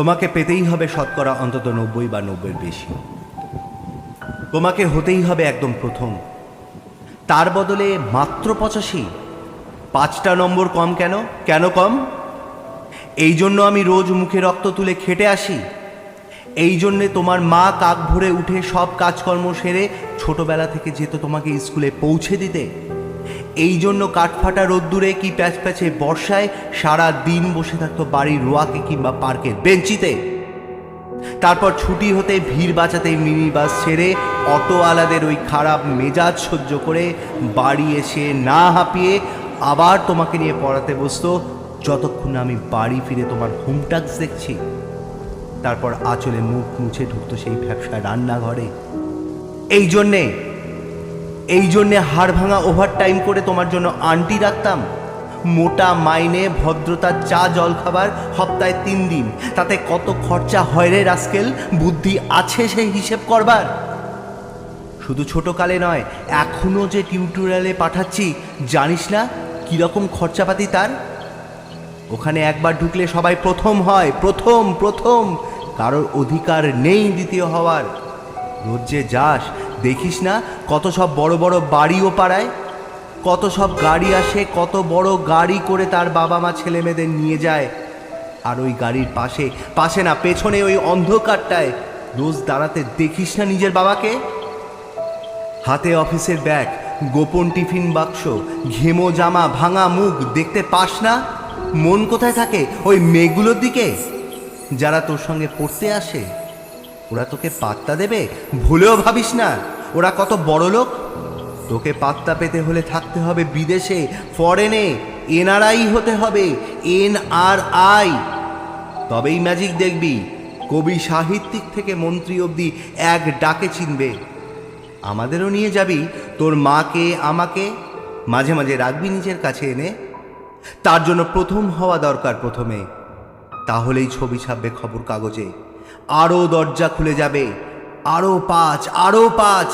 তোমাকে পেতেই হবে শতকরা অন্তত 90 বা 90-এর বেশি। তোমাকে হতেই হবে একদম প্রথম। তার বদলে মাত্র 85। 5টা নম্বর কম কেন? কেন কম? এই জন্য আমি রোজ মুখে রক্ত তুলে খেটে আসি। এই জন্যে তোমার মা কাক ভরে উঠে সব কাজকর্ম সেরে ছোটবেলা থেকে যেত তোমাকে স্কুলে পৌঁছে দিতে। এই জন্য কাঠফাটা রোদ্দুরে কি প্যাচপ্যাচে বর্ষায় সারা দিন বসে থাকতো বাড়ির রোয়াকে কিংবা পার্কের বেঞ্চিতে। তারপর ছুটি হতে ভিড় বাঁচাতে মিনি বাস ছেড়ে অটোওয়ালাদের ওই খারাপ মেজাজ সহ্য করে বাড়ি এসে না হাঁপিয়ে আবার তোমাকে নিয়ে পড়াতে বসতো, যতক্ষণ না আমি বাড়ি ফিরে তোমার হোম টাস্ক দেখছি। তারপর আঁচলে মুখ মুছে ঢুকতো সেই ব্যবসা রান্নাঘরে। এই জন্যে হাড় ভাঙা ওভার টাইম করে তোমার জন্য আন্টি রাখতাম। মোটা মাইনে, ভদ্রতার চা জল খাবার সপ্তাহে 3 দিন। তাতে কত খরচা হয় রে রাস্কেল, বুদ্ধি আছে সেই হিসেব করবার? শুধু ছোটকালে নয়, এখনো যে টিউটোরিয়ালে পাঠাচ্ছি, জানিস না কিরকম খরচাপাতি তার? ওখানে একবার ঢুকলে সবাই প্রথম হয়, প্রথম। কারোর অধিকার নেই দ্বিতীয় হওয়ার। রোজ যে যাস, দেখিস না কত সব বড় বড় বাড়িও পাড়ায়, কত সব গাড়ি আসে, কত বড় গাড়ি করে তার বাবা মা ছেলে মেয়েদের নিয়ে যায়। আর ওই গাড়ির পাশে না, পেছনে ওই অন্ধকারটায় রোজ দাঁড়াতে দেখিস না নিজের বাবাকে? হাতে অফিসের ব্যাগ, গোপন টিফিন বাক্স, ঘেমো জামা, ভাঙা মুখ দেখতে পাস না? মন কোথায় থাকে? ওই মেয়েগুলোর দিকে যারা তোর সঙ্গে পড়তে আসে। ওরা তোকে পাত্তা দেবে ভুলেও ভাবিস না। ওরা কত বড় লোক। তোকে পাত্তা পেতে হলে থাকতে হবে বিদেশে, ফরেনে, এনআরআই হতে হবে, NRI। তবেই ম্যাজিক দেখবি। কবি সাহিত্যিক থেকে মন্ত্রী অবধি এক ডাকে চিনবে। আমাদেরও নিয়ে যাবি, তোর মাকে আমাকে মাঝে মাঝে রাখবি নিজের কাছে এনে। তার জন্য প্রথম হওয়া দরকার প্রথমে। তাহলেই ছবি ছাপবে খবর কাগজে, আরও দরজা খুলে যাবে। আরও 5, আরও 5,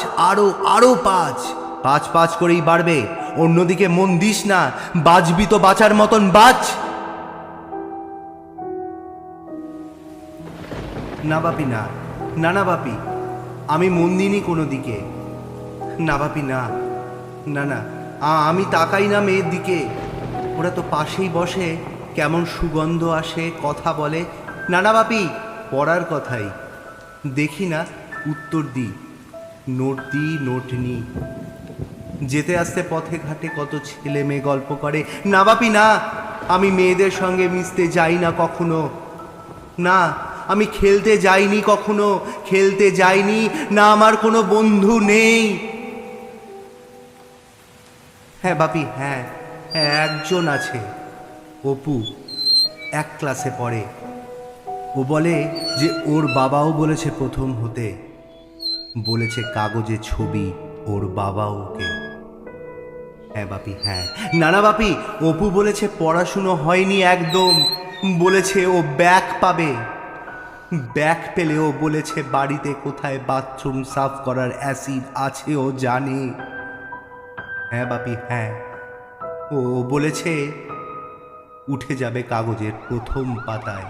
আরও 5, 5 করেই বাড়বে। অন্যদিকে মন দিস না, বাঁচবি তো বাঁচার মতন বাঁচ। না বাপি, না বাপি, আমি মন দিইনি কোনো দিকে। না বাপি, না, আমি তাকাই না মেয়ের দিকে। ওরা তো পাশেই বসে, কেমন সুগন্ধ আসে, কথা বলে। না বাপি, পড়ার কথাই দেখি না, উত্তর দিই, নোট নি। যেতে আসতে পথে ঘাটে কত ছেলে মেয়ে গল্প করে। না বাপি, না, আমি মেয়েদের সঙ্গে মিশতে যাই না কখনো। না, আমি খেলতে যাইনি কখনো, খেলতে যাইনি না, আমার কোনো বন্ধু নেই। হ্যাঁ বাপি, হ্যাঁ, একজন আছে, অপু, 1 ক্লাসে পড়ে। ও বলে যে ওর বাবাও বলেছে প্রথম হতে, বলেছে কাগজে ছবি ওর বাবা ওকে। হ্যাঁ বাপি, হ্যাঁ। না বাপি, অপু বলেছে পড়াশুনো হয়নি একদম, বলেছে ও ব্যাক পাবে। ব্যাক পেলে ও বলেছে বাড়িতে কোথায় বাথরুম সাফ করার অ্যাসিড আছে ও জানে। হ্যাঁ বাপি, হ্যাঁ। ও বলেছে উঠে যাবে কাগজের প্রথম পাতায়।